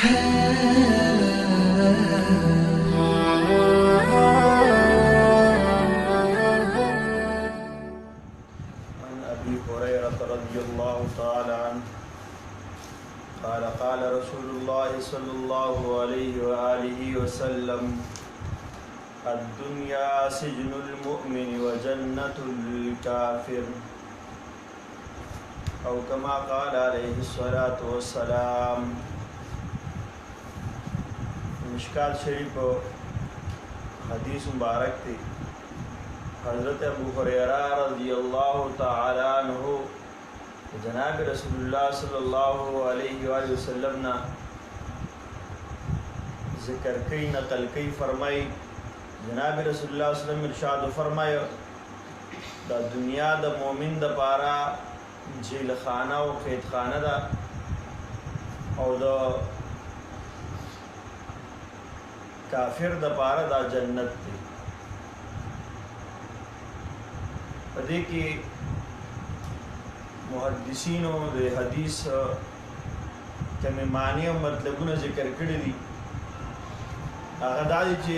أبي هريرة رضي الله تعالى عنه قال قال رسول الله صلى الله عليه وآله وسلم الدنيا سجن المؤمن وجنة الكافر أو كما قال عليه الصلاة والسلام. مشکات شریف حدیث مبارک تھی. حضرت ابو ہریرہ رضی اللہ تعالی عنہ جناب رسول اللہ صلی اللہ علیہ وآلہ وسلم نا ذکر کی نقل کی فرمائی. جناب رسول اللہ صلی اللہ علیہ وسلم ارشاد فرمایا دا دنیا دا مومن دا پارا جیل خانہ و قید خانہ دا او دا کافر دا پارا دا جنت دی. پدې کې محدثینو د حدیث کومې معنی او مطلبونه ذکر کړي دي. هغه دا دي چې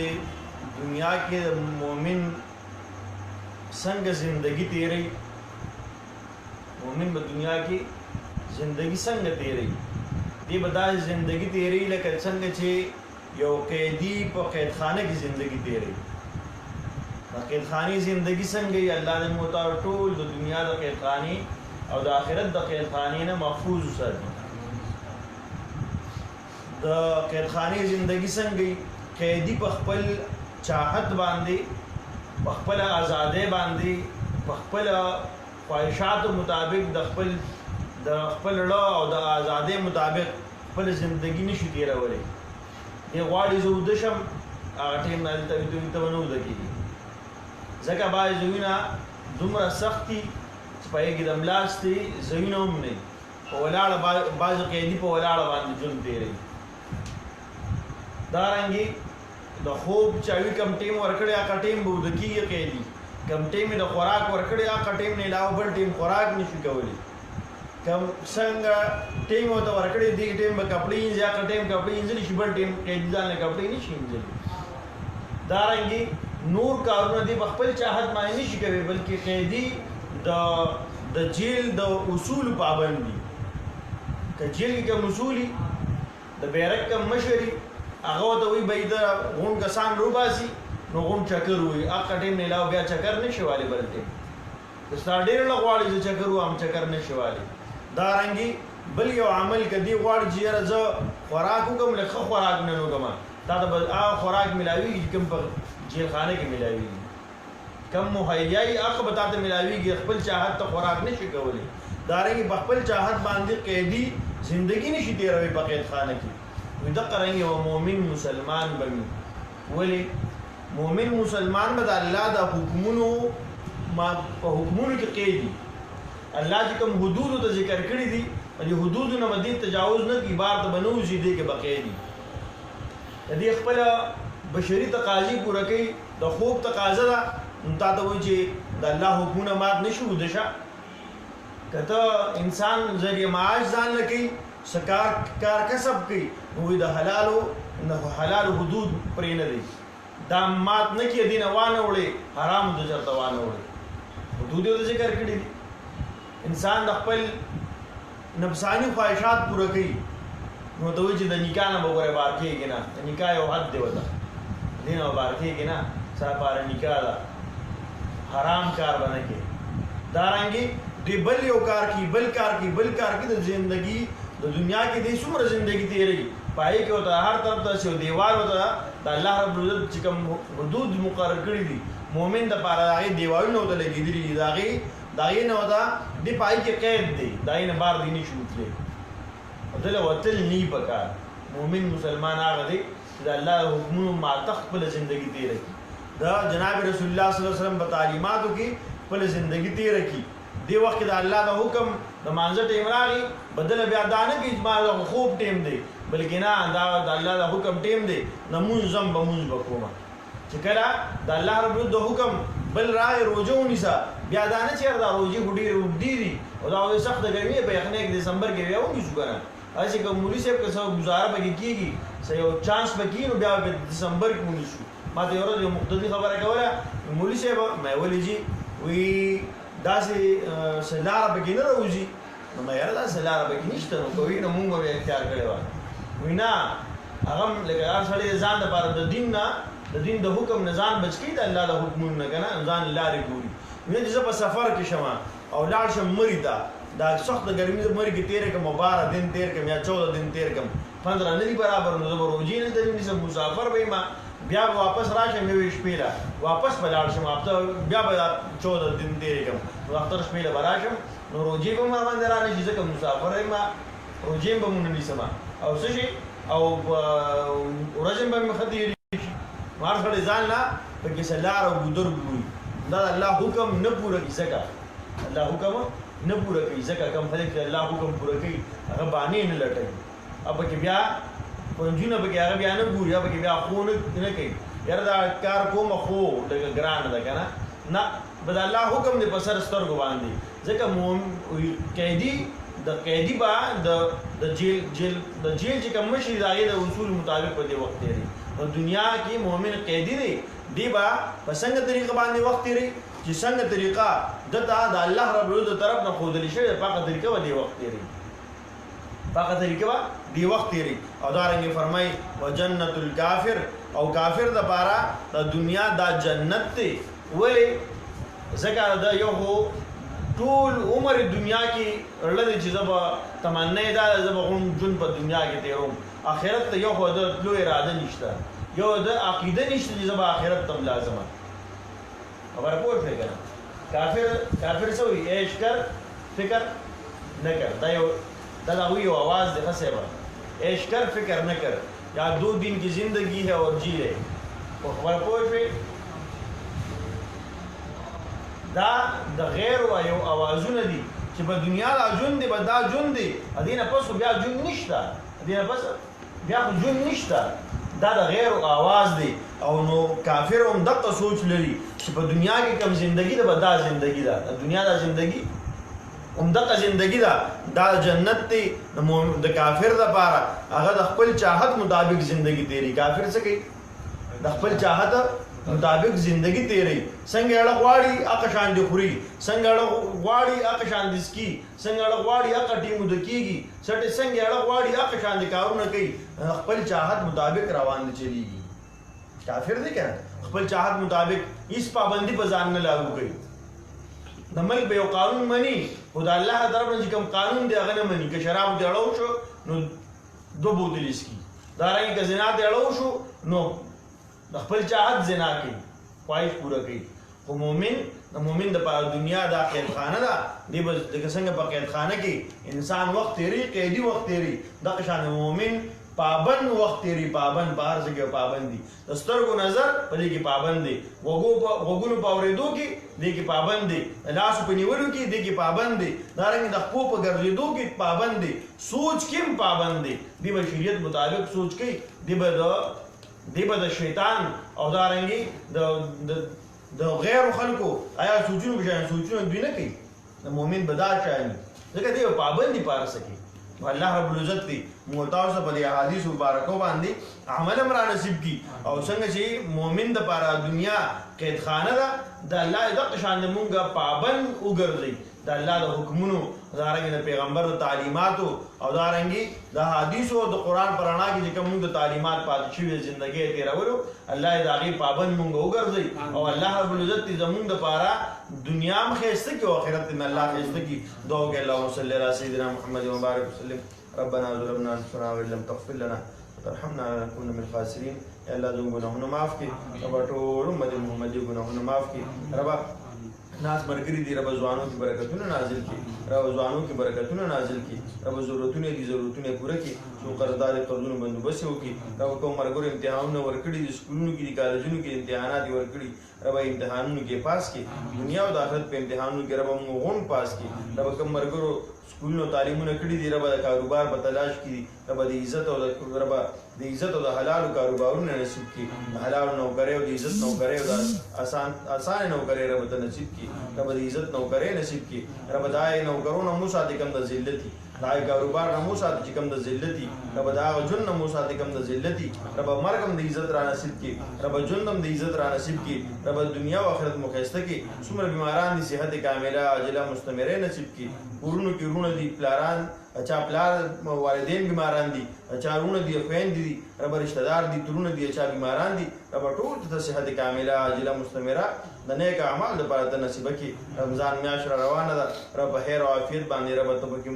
دنیا کې مؤمن څنګه ژوندۍ تیری، مؤمن په دنیا کې ژوندۍ څنګه تیری، دې به دا ژوندۍ تیری لکه څنګه چې یو قیدی په قید خانه کې ژوندۍ تیری. قید خانی زندگی څنګه ای الله دې موږ ته ټول د دنیا د قید خانی او د آخرت د قید خانی نه محفوظ وساتي. د قید خانی زندگی څنګه قیدی په خپل چاحت باندې، په خپل آزادۍ باندې، په خپل خواهشات مطابق د خپل ړه او د آزادۍ مطابق خپل زندگی نشي تیرولی. دی غواړي زه وده شم هغه ټیم نه هلته وي ته به نه وده کېږي. ځکه بعضې ځایونه دومره سخت دي چې په هغې کې د ملاستې ځایونه هم نه وي. په ولاړه بعضې قیدي په ولاړه باندې ژوند تېروي. دارنګې د خوب چې هغوی کوم ټیم ورکړی هغه ټیم به وده کېږي قیدي. کوم ټیم یې د خوراک ورکړی هغه ټیم نه علاوه بل ټیم خوراک نه شي کولی. کوم څنګه ټیم ورته ورکړی دې ټیم به کپړې وینځي، هغه ټیم کپړې وینځلی شي، بل ټیم قیدي ځان نه کپړې نه شي وینځلی. دارنګې نور کارونه دی په خپل چاحت باندې نشي کوي، بلکې قیدي د جیل د اصول پابند دي. که جیل کې کوم اصول د بیرک کوم مشري هغه ورته وایي به یې د غونډ کسان روباسي نو غونډ چکر وایي، هغه ټیم نه علاوه بیا چکر نه شي والی بل ټیم. که ستا ډېر نه غواړي زه چکر ووایم چکر نه شي والی. دارنګې بل یو عمل که دی غواړي چې یاره زه خوراک وکړم لږ ښه خوراک نن وکړم، تا ته به هغه خوراک میلاویږي چې کوم په جیل خانه کې ملاویږي، کم مهیایی هغه به تا ته ملاویږي. خپل چاحت ته خوراک نشي کولی. دارنګې په خپل چاحت باندې قیدي زندگی نشي تېروي په قید خانه کې. وي دقه رنګ یو مؤمن مسلمان به وي. ولې مؤمن مسلمان به د الله د حکمونو په حکمونو کې قیدي. الله چې کوم حدودو ته ذکر کړي دي په دې حدودو نه به دې تجاوز نه کړي، بار ته به نه وځي، دې کې به قیدي. د دې خپله بشري تقاضي پوره کوي. د خوب تقاضا ده نو تا ته وایي چې د الله حکمونه مات نه شي وده شه. که ته انسان ذریعه معاش ځان نه کوي، څه کار کسب کوي، نو وایي د حلالو حدود پرې نه دی، دا مات نه کړي، دې نه وانه وړې، حرامو ته چېرته وانه وړې. حدود یې ورته ذکر کړي دي. انسان د خپل نفساني خواهشات پوره کوي نو ته وایي چې د نکاح نه به ګوره بار کېږي نه، د نکاح یو حد دی ورته، دې نه به بار کېږي نه، ستا پاره نکاح ده، حرام کار به نه کوي. دارنګې دې بل یو کار کوي، بل کار کوي، بل کار کوي. د زندګي د دنیا کې دې څومره زندګي تېروي، په هغې کې ورته هر طرف ته یو دیوال ورته د الله رب العزت چې کوم حدود مقرر کړي دي مؤمن دپاره د هغې دیوالونه ورته لګېدلي دي، د هغې نه ورته دې په هغې کې قید دی، د هغې نه بار دی نه شي وتلی. دله وتل نی پکار. مؤمن مسلمان هغه دی چې د الله د حکمونو ماتح خپله زندګي تېره کړي، د جناب رسول الله صلی الله علیه وسلم په تعلیماتو کې خپله زندګي تېره کړي. دې وخت کې د الله د حکم د مانځه ټیم راغی، بدله بیا دا نه کړي چې ما د خوب ټیم دی، بلکې نه دا د الله د حکم ټیم دی، نه مونځ ځم به مونځ به کومه. چې کله د الله رب د حکم بل راغی روژه ونیسه، بیا دا نه چې دا روژې خو ډېرې اوږدې دي او دا سخته ګرمي په یخنۍ کې دسمبر کې بیا ونیسو که نه، اسی کوم مولوی صاحب که څو گزاره به کیږي څه یو چانس به کینو بیا په دسمبر کې مونږ شو ما ته یو ورځ یو مقتدی خبره کوله مولوی صاحب مې ولې جی وی داسې سلاره به کې نه راوځي نو مې یاره دا سلاره به کې نشته نو کوي نو مونږ به اختیار کړی و وی نه هغه لکه هر سړی ځان لپاره د دین نه د دین د حکم نه ځان بچ کړي د الله د حکمونو نه کنه ځان لارې ګوري ویني چې په سفر کې شمه او لاړ شم مری ته دا سخت ګرمي د مری کې تیر کوم 12 دن تیر کوم یا 14 دن تیر کوم 15 نه برابر نو زه روزي نه دې نسم مسافر به ما بیا واپس راشم یو شپې لا واپس بلار شم هفته بیا 14 دن تیر کوم نو اختر شپې لا براشم نو روزي به ما باندې را نه چې ځکه مسافر ما روزي به مونږ نه سما او څه شي او ورځم به مخدي مار خړې ځان لا په کې سلار او ګدر ګوري دا الله حکم نه پوره کی ځکه الله حکم نه پوره کوي ځکه کوم خلک الله حکم پوره کوي هغه باندې نه لټي اب کې بیا پنځونه به هغه بیا نه ګوري اب کې بیا خو نه کوي یاره دا کار کوم خو د ګران ده کنه نه بد الله حکم دې په سر سترګو باندې ځکه قیدی د قیدی با د جیل چې کوم شي داغه د اصول مطابق په دې وخت دی نو دنیا کې مؤمن قیدی دی با په څنګه طریقه باندې وخت دی چې څنګه طریقه دته د الله رب العزت طرف نه خودلی شي په هغه طریقه باندې وخت دی په هغه طریقه باندې وخت دی او دا رنګ فرمای وجنت الکافر او کافر د پاره د دنیا د جنت دی ولی ځکه دا یو ټول عمر دنیا کې لږ چې زبا تمنا دا زبا غون جون په دنیا کې تیروم اخرت ته یو خو د لوی اراده نشته یو د عقیده نشته چې زبا اخرت تم لازمه خبره پوه شئ کنه کافر سوی عیش کر فکر نہ کر دا یو وی आवाज ده خسبه عیش کر فکر نہ کر یا 2 دن کی زندگی ہے اور جی رہے خبره پوه شئ دا د غیر و یو اوازونه دي چې په دنیا لا جون دي به دا جون دي ادینه پس بیا جون نشته ادینه پس بیا جون نشته دا د غیر او आवाज دي او نو کافر هم دغه سوچ لري چې په دنیا کې کم ژوندۍ ده به دا ژوندۍ ده دنیا دا ژوندۍ هم دغه ژوندۍ ده دا جنت دی د کافر لپاره هغه د خپل چاهت مطابق ژوندۍ تیری کافر څه کوي د خپل چاهت مطابق زندگی تیری څنګه اړه غواړي اقا شان دي خوري څنګه اړه غواړي اقا شان دي سکی څنګه اړه غواړي اقا ټیمو د کیږي سټه څنګه اړه غواړي اقا شان دي کارونه کوي خپل چاهت مطابق روان دي چلیږي کافر دي کنه خپل چاهت مطابق هیڅ پابندي په ځان نه لاګو کوي د ملک به یو قانون مني خدای الله طرف نه کوم قانون دی هغه نه مني که شراب دی اړو شو نو 2 بوتل اسکی دا رنګ که زنا دی اړو شو نو د خپل چاہت زنا کوي خواهش پوره کوي خو مؤمن د دنیا دا قید خانه ده دی بس د څنګه په قید خانه کې انسان وخت تیری قیدی وخت تیری د شان مؤمن پابند وخت تیری پابند بهر ځکه پابند دي د سترګو نظر په دې کې پابند دي وګونو په اورېدو کې دې کې پابند دي لاس په نیولو کې دې کې پابند دي دا رنګ د خپل په ګرځېدو کې پابند دي سوچ کې پابند دي دی به شریعت مطابق سوچ کوي دی به د شیطان او دارنګي د غیر خلکو آیا سوچونه بشان سوچونه دوی نه کوي د مؤمن بدار شایي ځکه دی پابندي پار سکی الله رب العزت دی موتاوسه په احادیث مبارکو باندې عمل امر نصیب کی او څنګه چې مؤمن د پاره دنیا قید خانه ده د الله د شان مونږه پابند وګرځي د الله د حکمونو دارنګ د پیغمبر د تعلیماتو او دارنګي د حدیثو د قران پرانا کې کوم د تعلیمات پاتې شوی ژوندۍ تیرولو الله د هغه پابند مونږ وګرځي او الله رب العزت زمونږ د پاره دنیا هم خسته کې او آخرت میں الله خسته کې دوه کې اللهم صل علی سیدنا محمد وبارک وسلم ربنا ظلمنا انفسنا وان لم تغفر لنا وترحمنا لنكون من الخاسرين یا الله زموږ ګناهونه معاف کړي رب ټول امت محمدي ګناهونه معاف کړي رب ناس مرګري دي رب ځوانو کې برکتونه نازل کړي رب ځوانو کې برکتونه نازل کړي رب ضرورتونه پوره کړي چې قرضدار قرضونو بندوبست وکړي رب کوم مرګور امتحانونه ورکړي د سکولونو کې د کالجونو کې امتحانات ورکړي رب امتحانونو کې پاس کړي دنیا او آخرت په امتحانونو کې رب موږ غون پاس کړي رب کوم مرګورو سکولونو تعلیمونه کړي دي رب د کاروبار په تلاش کې رب د عزت او د حلال کاروبارونو نصیب کړي حلال نوکری او د عزت نوکری او د آسان نوکری رب ته نصیب کړي رب د عزت نوکری نصیب کړي رب دای نوکرونو مو ساتي کم د ذلت دا کاروبار نه مو ساتي چې کوم د ذلتي رب دا جن نه مو ساتي کوم د ذلتي رب مرګ هم د عزت را نصیب کړي رب ژوند هم د عزت را نصیب کړي رب دنیا او آخرت مو ښایسته کړي څومره بیماران دي صحت کامله عاجله مستمره نصیب کړي کورونو کې ورونه دي پلاران اچھا پلار والدین بیماران دي اچھا ورونه دي خويندې دي رب رشتہ دار دي ترونه دي اچھا بیماران دي رب ټول ته صحت کامله عاجله مستمره د نیک اعمال لپاره ته نصیب کړي رمضان میاشت را روانه ده رب خیر او عافیت باندې رب ته پکې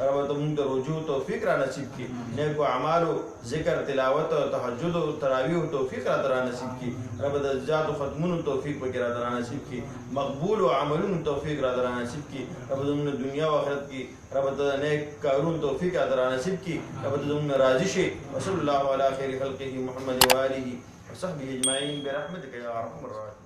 رب ته موږ ته رجوع توفیق را نصیب کړي نیکو اعمالو ذکر تلاوت او تهجد او تراویح توفیق را نصیب کړي رب د زیات ختمونو توفیق وکړه را نصیب کړي مقبول او عملونو توفیق را نصیب کړي رب د دنیا او آخرت کې رب ته نیک کارون توفیق را نصیب کړي رب ته موږ راضي شي وصلی الله علی خیر خلقه محمد و آله وصحبه اجمعین برحمتک یا ارحم الراحمین.